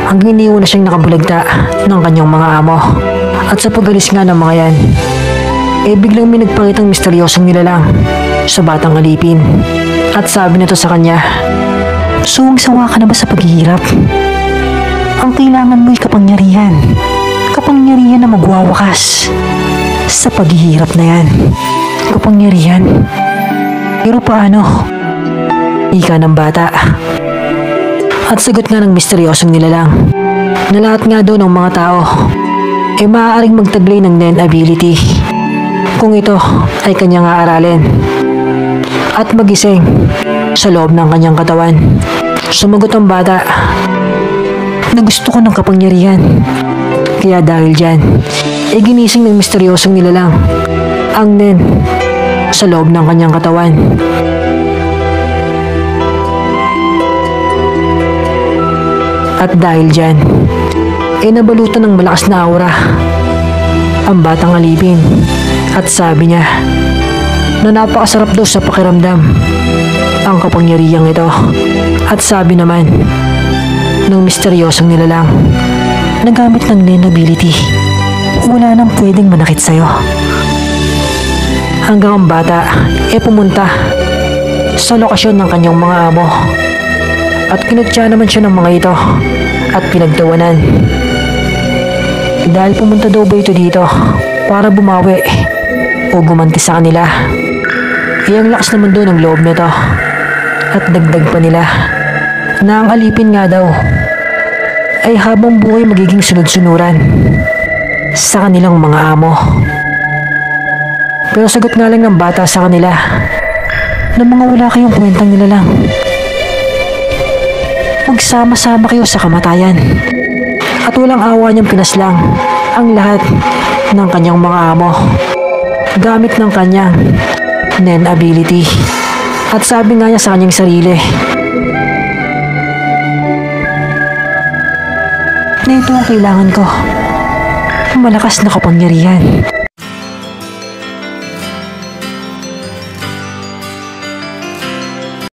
hanggang iniwan na siyang nakabulagta ng kanyang mga amo. At sa pag-alis nga ng mga yan, biglang may nagpakitang misteryosong nilalang sa batang alipin. At sabi nito sa kanya, "Suwang-sawa ka na ba sa paghihirap? Ang kailangan mo'y kapangyarihan. Kapangyarihan na magwawakas sa paghihirap na yan. Kapangyarihan. Pero paano?" Ika ng bata. At sagot nga ng misteryosong nilalang na lahat nga daw ng mga tao maaaring magtaglay ng Nen ability kung ito ay kanyang aaralin at magising sa loob ng kanyang katawan. Sumagot ang bata na gusto ko ng kapangyarihan. Kaya dahil dyan, ginising ng misteryosong nilalang ang Nen sa loob ng kanyang katawan. At dahil dyan, nabalutan ng malakas na aura ang batang alipin. At sabi niya na napakasarap daw sa pakiramdam ang kapangyarihang ito. At sabi naman ng misteryosong nilalang na gamit ng Nen ability, wala nang pwedeng manakit sa'yo. Hanggang ang bata pumunta sa lokasyon ng kanyang mga amo. At kinutya naman siya ng mga ito at pinagtawanan. Dahil pumunta daw ba ito dito para bumawi o gumanti sa kanila. Ang lakas naman doon ng loob nito. At dagdag pa nila na ang alipin nga daw ay habang buhay magiging sunod-sunuran sa kanilang mga amo. Pero sagot nga lang ng bata sa kanila na mga wala kayong kwentang nilalang. Magsama-sama kayo sa kamatayan. At walang awa niyang pinaslang ang lahat ng kanyang mga amo gamit ng kanyang Nen ability. At sabi nga niya sa kanyang sarili na ito ang kailangan ko, malakas na kapangyarihan.